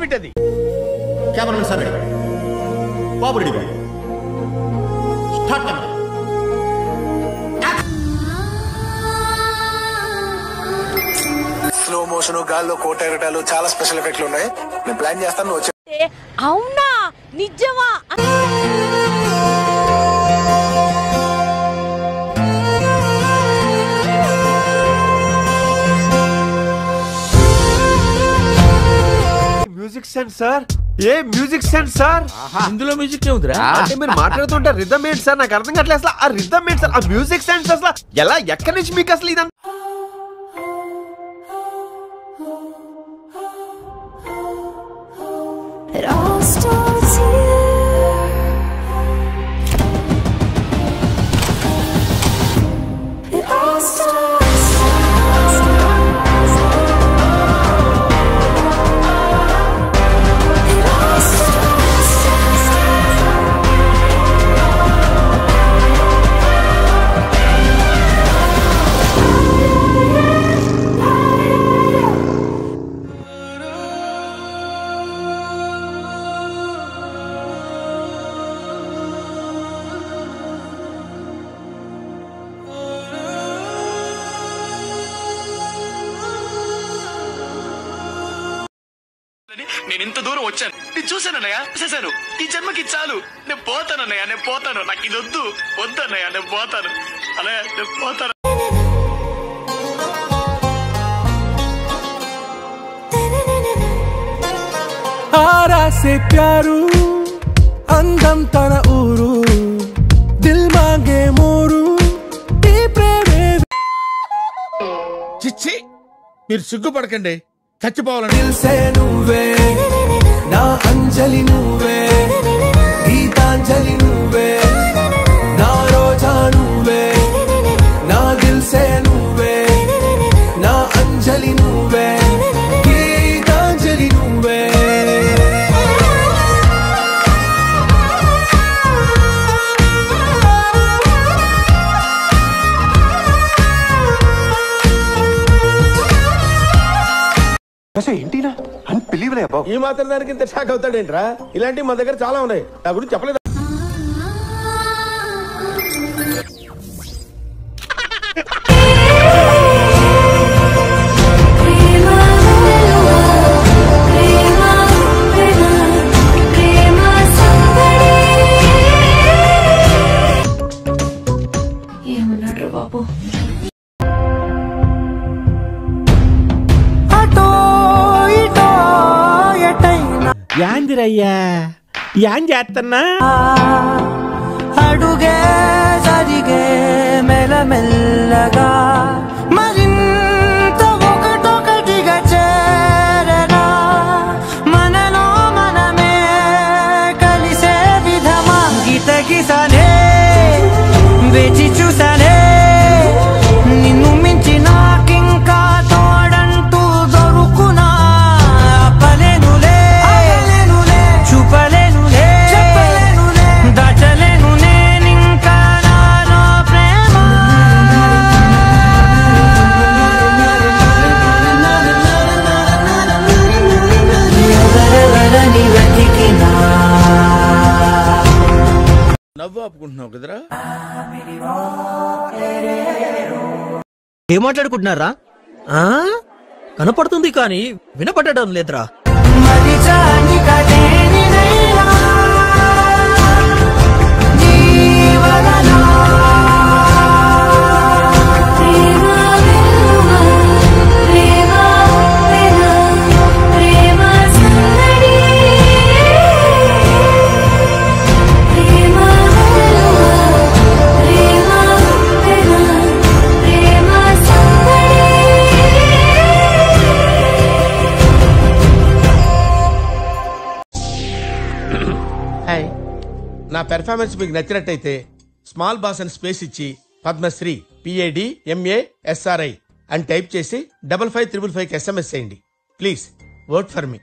ఏమిటది? Cameramen sir ready, బాబు ready, బాబు start camera. Slow motion, గాల్లో కోట ఎగటాలు, చాలా స్పెషల్ ఎఫెక్ట్లు ఉన్నాయి. నేను ప్లాన్ చేస్తాను. వచ్చే అవునా? నిజమా? మ్యూజిక్ సెన్స్ సార్, ఏ మ్యూజిక్ సెన్స్ సార్. ఇందులో మ్యూజిక్ ఏముందిరా? అంటే మీరు మాట్లాడుతుంటే రిథమ్ ఏంటి సార్, నాకు అర్థం కావట్లేదు అసలు. ఆ రిథమ్ ఏంటి సార్, ఆ మ్యూజిక్ సెన్స్ అసలు ఎలా, ఎక్కడి నుంచి మీకు అసలు ఇదంతా? It all starts here. It all starts నేను ఇంత దూరం వచ్చాను, నేను చూశానన్నయ్య, చూశాను. ఈ జన్మకి చాలు, నేను పోతానన్నయ్య, నేను పోతాను. నాకు ఇది వద్దు, వద్దన్నయ్య, నేను పోతాను అన్నయ్య, నేను పోతాను. ఆరాసే ప్యారు, అందం తన ఊరు, దిల్ మాంగే మోరు, ఈ ప్రేమే. చిచ్చి, మీరు సిగ్గుపడకండి, చచ్చిపోవాలండి. దిల్సే నువ్వే నా అంజలి, నువ్వే గీతాంజలి, నువ్వే నా రోజా, నువ్వే నా దిల్సే, నువ్వే నా అంజలి, నువ్వే గీతాంజలి, నువ్వే. ఏంటినా అన్బిలీవబుల్ అబ్బా. ఈ మాత్రం దానికి ఇంత షాక్ అవుతాడేంట్రా? ఇలాంటివి మన దగ్గర చాలా ఉన్నాయి, నా గురించి చెప్పలేదు. ఏమన్నాడు బాబు? యాందిరయ్యా యాన్ చేస్తున్నా, అడుగే జరిగే మెల్లమెల్లగా, మరింత ఒకటొకటిగా చేరనా, మనలో మనమే కలిసే విధమా, గీత గీసానే వేచి చూసానే, నిన్ను మించి నాకింకా తోడంటూ దొరుకునా, అప్పలేనులే చూపలేనులే దాచలేను నేనింకా నాలో ప్రేమ. ఎవరెవరని వెతికినా నవ్వు ఆపుకుంటున్నావు కదరా? ఏం మాట్లాడుకుంటున్నారా? కనపడుతుంది కానీ వినపడడం లేదురా. మరి జాని కదేనినైనా జీవననా నా పెర్ఫార్మెన్స్ మీకు నచ్చినట్టయితే స్మాల్ బాస్ అని స్పేస్ ఇచ్చి పద్మశ్రీ PADMASRI అని టైప్ చేసి 5555 SMS చేయండి. Please vote for me.